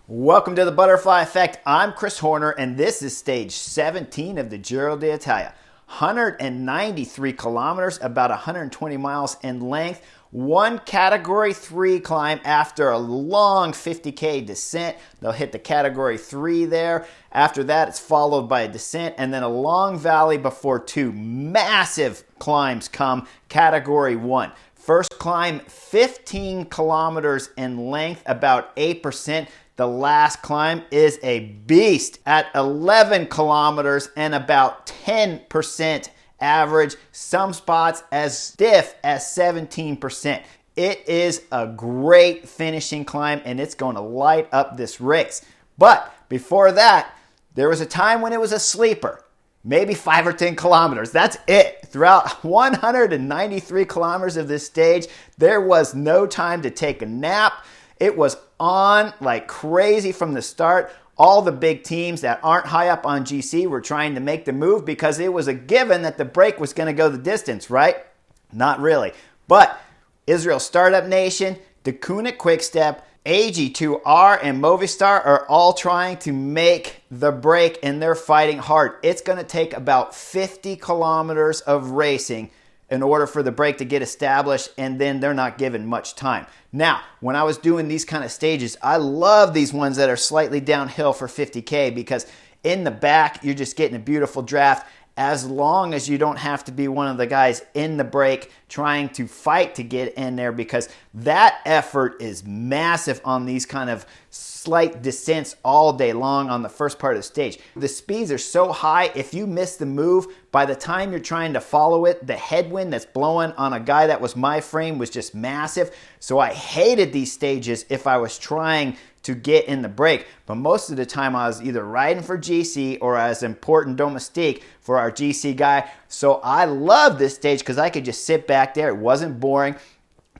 Welcome to the Butterfly Effect. I'm Chris Horner, and this is stage 17 of the Giro d'Italia. 193 kilometers, about 120 miles in length. One Category 3 climb after a long 50K descent. They'll hit the Category 3 there. After that, it's followed by a descent and then a long valley before two massive climbs come. Category 1. First climb, 15 kilometers in length, about 8%. The last climb is a beast at 11 kilometers and about 10% average. Some spots as stiff as 17%. It is a great finishing climb and it's going to light up this race. But before that, there was a time when it was a sleeper. Maybe 5 or 10 kilometers. That's it. Throughout 193 kilometers of this stage, there was no time to take a nap. It was on like crazy from the start. All the big teams that aren't high up on GC were trying to make the move because it was a given that the break was going to go the distance, right? Not really. But Israel Startup Nation, Deceuninck Quickstep, AG2R, and Movistar are all trying to make the break, and they're fighting hard. It's going to take about 50 kilometers of racing in order for the break to get established, and then they're not given much time. Now, when I was doing these kind of stages, I love these ones that are slightly downhill for 50K because in the back, you're just getting a beautiful draft as long as you don't have to be one of the guys in the break trying to fight to get in there, because that effort is massive on these kind of slight descents all day long on the first part of the stage. The speeds are so high, if you miss the move, by the time you're trying to follow it, the headwind that's blowing on a guy that was my frame was just massive. So I hated these stages if I was trying to get in the break. But most of the time I was either riding for GC or as important domestique for our GC guy. So I love this stage because I could just sit back there. It wasn't boring.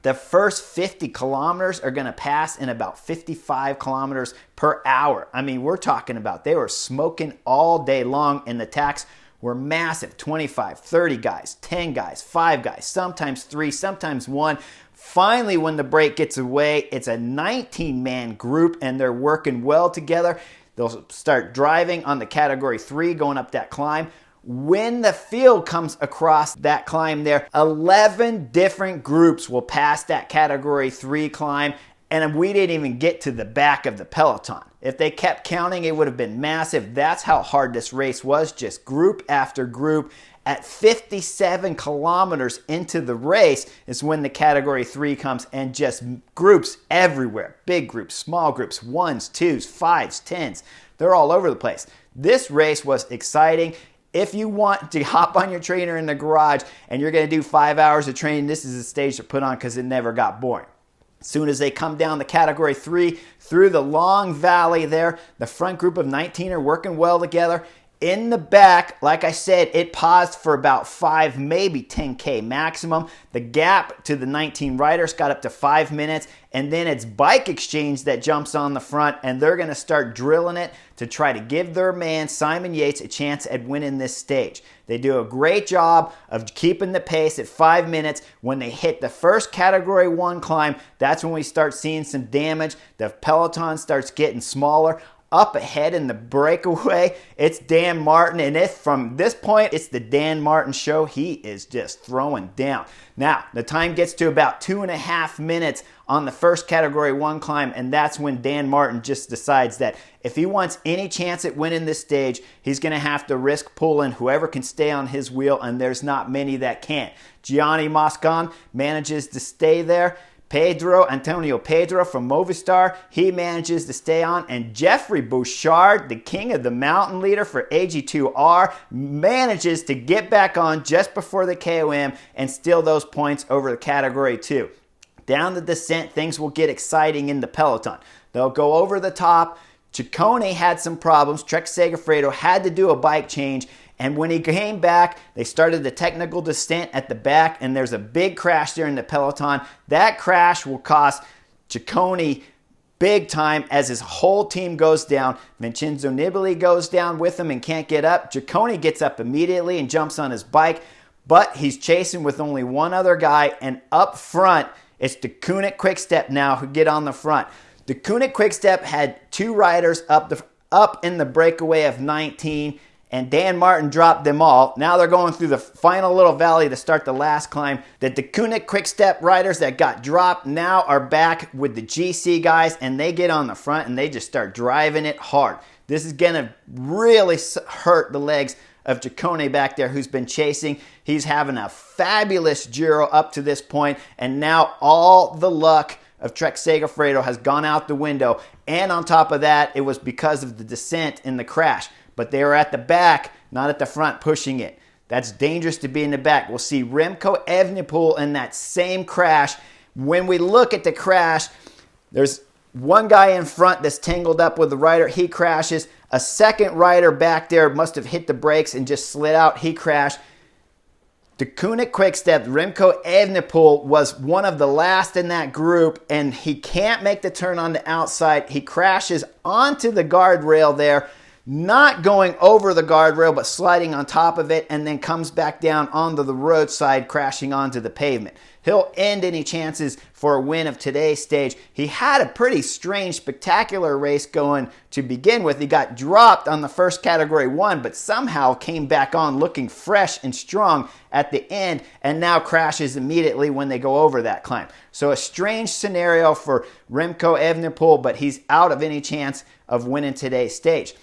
The first 50 kilometers are going to pass in about 55 kilometers per hour. I mean, we're talking about they were smoking all day long, and the tacks were massive. 25, 30 guys, 10 guys, 5 guys, sometimes 3, sometimes 1. Finally, when the break gets away, it's a 19-man group, and they're working well together. They'll start driving on the Category 3, going up that climb. When the field comes across that climb there, 11 different groups will pass that Category 3 climb, and we didn't even get to the back of the Peloton. If they kept counting, it would have been massive. That's how hard this race was, just group after group. At 57 kilometers into the race is when the Category 3 comes, and just groups everywhere. Big groups, small groups, 1s, 2s, 5s, 10s. They're all over the place. This race was exciting. If you want to hop on your trainer in the garage and you're going to do 5 hours of training, this is the stage to put on because it never got boring. As soon as they come down the Category 3 through the long valley there, the front group of 19 are working well together. In the back, like I said, it paused for about 5, maybe 10K maximum. The gap to the 19 riders got up to 5 minutes, and then it's Bike Exchange that jumps on the front, and they're going to start drilling it to try to give their man, Simon Yates, a chance at winning this stage. They do a great job of keeping the pace at 5 minutes. When they hit the first Category 1 climb, that's when we start seeing some damage. The Peloton starts getting smaller. Up ahead in the breakaway, it's Dan Martin, and from this point, it's the Dan Martin show. He is just throwing down. Now, the time gets to about 2.5 minutes on the first Category 1 climb, and that's when Dan Martin just decides that if he wants any chance at winning this stage, he's going to have to risk pulling whoever can stay on his wheel, and there's not many that can't. Gianni Moscon manages to stay there. Antonio Pedro from Movistar, he manages to stay on, and Jeffrey Bouchard, the king of the mountain leader for AG2R, manages to get back on just before the KOM and steal those points over the Category 2. Down the descent, things will get exciting in the Peloton. They'll go over the top. Ciccone had some problems. Trek Segafredo had to do a bike change. And when he came back, they started the technical descent at the back, and there's a big crash there in the Peloton. That crash will cost Ciccone big time as his whole team goes down. Vincenzo Nibali goes down with him and can't get up. Ciccone gets up immediately and jumps on his bike, but he's chasing with only one other guy, and up front, it's Deceuninck Quickstep now who get on the front. The Koenig Quick-Step had 2 riders up in the breakaway of 19, and Dan Martin dropped them all. Now they're going through the final little valley to start the last climb. The Koenig Quick-Step riders that got dropped now are back with the GC guys, and they get on the front and they just start driving it hard. This is going to really hurt the legs of Ciccone back there, who's been chasing. He's having a fabulous Giro up to this point, and now all the luck of Trek Segafredo has gone out the window. And on top of that, it was because of the descent in the crash. But they were at the back, not at the front, pushing it. That's dangerous to be in the back. We'll see Remco Evenepoel in that same crash. When we look at the crash, there's one guy in front that's tangled up with the rider. He crashes. A second rider back there must have hit the brakes and just slid out. He crashed. The Koenig Quick-Step, Remco Evenepoel, was one of the last in that group, and he can't make the turn on the outside. He crashes onto the guardrail there, not going over the guardrail, but sliding on top of it, and then comes back down onto the roadside, crashing onto the pavement. He'll end any chances for a win of today's stage. He had a pretty strange, spectacular race going to begin with. He got dropped on the first Category 1, but somehow came back on looking fresh and strong at the end, and now crashes immediately when they go over that climb. So a strange scenario for Remco Evenepoel, but he's out of any chance of winning today's stage.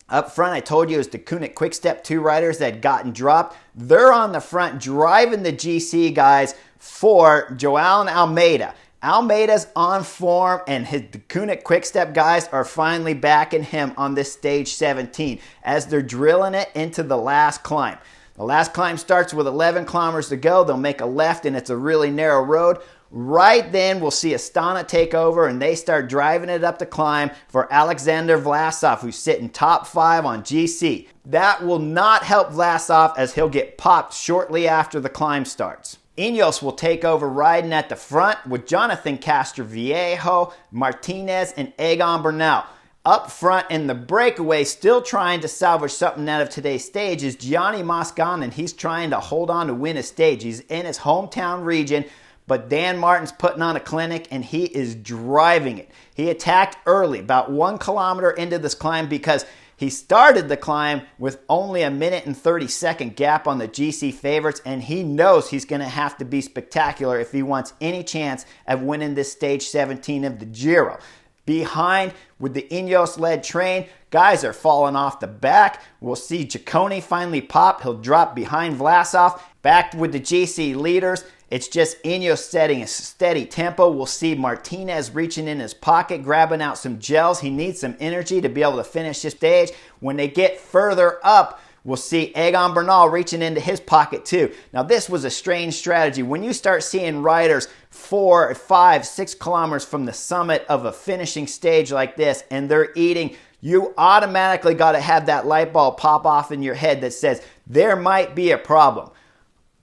Up front, I told you, is the Koenig Quick-Step 2 riders that had gotten dropped. They're on the front driving the GC guys for Joao Almeida. Almeida's on form, and the Koenig Quick-Step guys are finally backing him on this stage 17 as they're drilling it into the last climb. The last climb starts with 11 kilometers to go. They'll make a left, and it's a really narrow road. Right then, we'll see Astana take over, and they start driving it up the climb for Alexander Vlasov, who's sitting top 5 on GC. That will not help Vlasov, as he'll get popped shortly after the climb starts. Ineos will take over riding at the front with Jonathan Castroviejo, Martinez, and Egan Bernal. Up front in the breakaway, still trying to salvage something out of today's stage, is Gianni Moscon, and he's trying to hold on to win a stage. He's in his hometown region, but Dan Martin's putting on a clinic, and he is driving it. He attacked early, about 1 kilometer into this climb, because he started the climb with only a minute and 30-second gap on the GC favorites, and he knows he's going to have to be spectacular if he wants any chance of winning this stage 17 of the Giro. Behind, with the Ineos-led train, guys are falling off the back. We'll see Ciccone finally pop. He'll drop behind Vlasov. Back with the GC leaders, it's just Ineos setting a steady tempo. We'll see Martinez reaching in his pocket, grabbing out some gels. He needs some energy to be able to finish this stage. When they get further up, we'll see Egan Bernal reaching into his pocket too. Now, this was a strange strategy. When you start seeing riders 4, 5, 6 kilometers from the summit of a finishing stage like this, and they're eating, you automatically got to have that light bulb pop off in your head that says there might be a problem.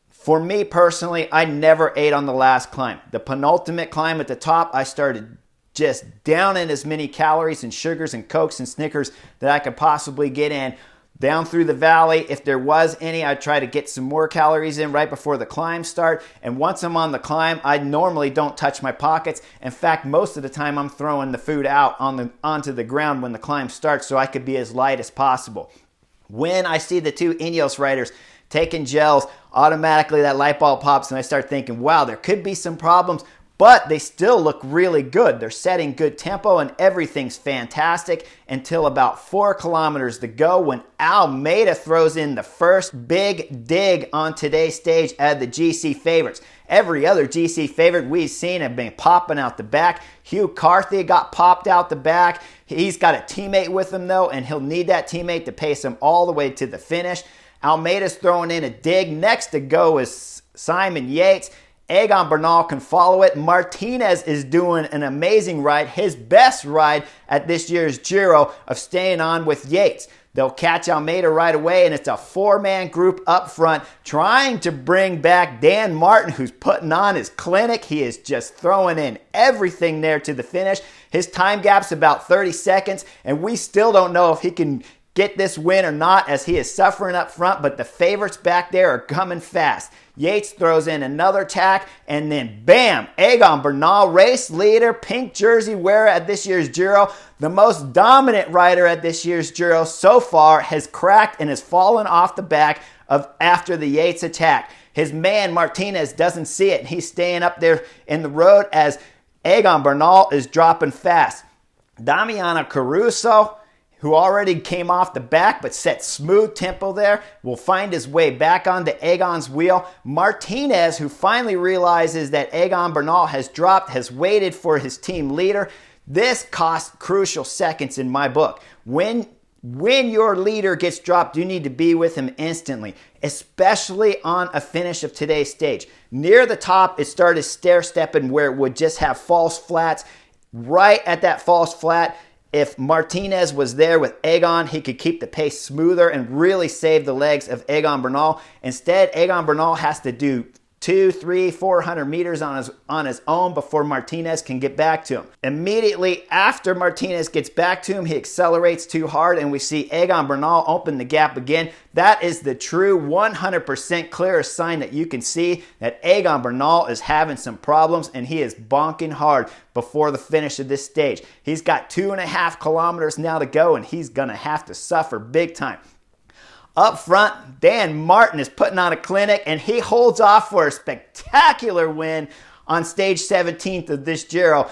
For me personally, I never ate on the last climb. The penultimate climb at the top, I started just downing as many calories and sugars and Cokes and Snickers that I could possibly get in. Down through the valley, if there was any, I'd try to get some more calories in right before the climb start. And once I'm on the climb, I normally don't touch my pockets. In fact, most of the time I'm throwing the food out onto the ground when the climb starts so I could be as light as possible. When I see the 2 Ineos riders taking gels, automatically that light bulb pops and I start thinking, wow, there could be some problems, but they still look really good. They're setting good tempo and everything's fantastic until about 4 kilometers to go when Almeida throws in the first big dig on today's stage at the GC favorites. Every other GC favorite we've seen have been popping out the back. Hugh Carthy got popped out the back. He's got a teammate with him though, and he'll need that teammate to pace him all the way to the finish. Almeida's throwing in a dig. Next to go is Simon Yates. Egan Bernal can follow it. Martinez is doing an amazing ride, his best ride at this year's Giro, of staying on with Yates. They'll catch Almeida right away, and it's a 4-man group up front trying to bring back Dan Martin, who's putting on his clinic. He is just throwing in everything there to the finish. His time gap's about 30 seconds, and we still don't know if he can get this win or not, as he is suffering up front, but the favorites back there are coming fast. Yates throws in another attack, and then bam, Egan Bernal, race leader, pink jersey wearer at this year's Giro, the most dominant rider at this year's Giro so far, has cracked and has fallen off the back of after the Yates attack. His man Martinez doesn't see it, and he's staying up there in the road as Egan Bernal is dropping fast. Damiano Caruso, who already came off the back but set smooth tempo there, will find his way back onto Egan's wheel. Martinez, who finally realizes that Egan Bernal has dropped, has waited for his team leader. This costs crucial seconds in my book. When your leader gets dropped, you need to be with him instantly, especially on a finish of today's stage. Near the top, it started stair-stepping where it would just have false flats. Right at that false flat, if Martinez was there with Egan, he could keep the pace smoother and really save the legs of Egan Bernal. Instead, Egan Bernal has to do 200, 300, 400 meters on his own before Martinez can get back to him. Immediately after Martinez gets back to him, he accelerates too hard, and we see Egan Bernal open the gap again. That is the true 100% clearest sign that you can see that Egan Bernal is having some problems, and he is bonking hard before the finish of this stage. He's got 2.5 kilometers now to go, and he's going to have to suffer big time. Up front, Dan Martin is putting on a clinic, and he holds off for a spectacular win on stage 17th of this Giro.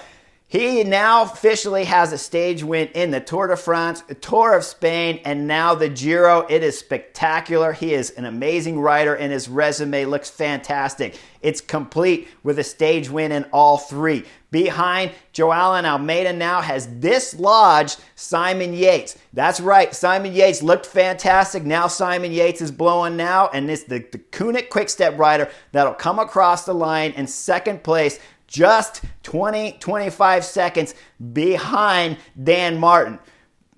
He now officially has a stage win in the Tour de France, the Tour of Spain, and now the Giro. It is spectacular. He is an amazing rider, and his resume looks fantastic. It's complete with a stage win in all three. Behind, Joao Almeida now has dislodged Simon Yates. That's right, Simon Yates looked fantastic. Now Simon Yates is blowing now, and it's the Kunit Quick-Step rider that'll come across the line in second place, just 20-25 seconds behind Dan Martin.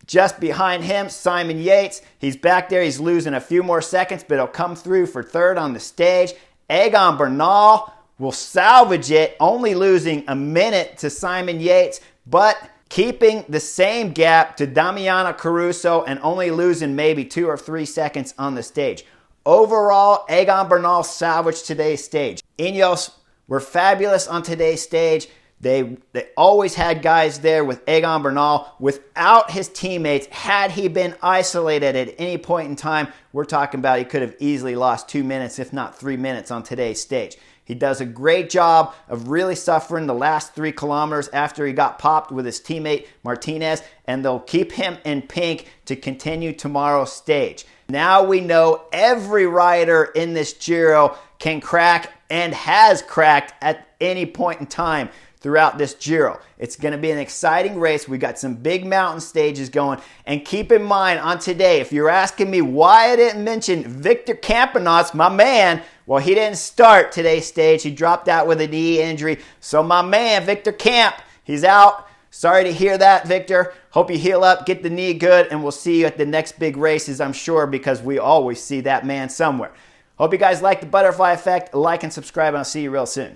Just behind him, Simon Yates. He's back there. He's losing a few more seconds, but he'll come through for third on the stage. Egan Bernal will salvage it, only losing a minute to Simon Yates, but keeping the same gap to Damiano Caruso and only losing maybe 2 or 3 seconds on the stage. Overall, Egan Bernal salvaged today's stage. Ineos were fabulous on today's stage. They always had guys there with Egan Bernal. Without his teammates, had he been isolated at any point in time, we're talking about he could have easily lost 2 minutes, if not 3 minutes on today's stage. He does a great job of really suffering the last 3 kilometers after he got popped with his teammate Martinez, and they'll keep him in pink to continue tomorrow's stage. Now we know every rider in this Giro can crack and has cracked at any point in time throughout this Giro. It's going to be an exciting race. We got some big mountain stages going. And keep in mind on today, if you're asking me why I didn't mention Victor Campenaerts, my man, well, he didn't start today's stage. He dropped out with a knee injury. So my man, Victor Camp, he's out. Sorry to hear that, Victor. Hope you heal up, get the knee good, and we'll see you at the next big races, I'm sure, because we always see that man somewhere. Hope you guys like the butterfly effect. Like and subscribe, and I'll see you real soon.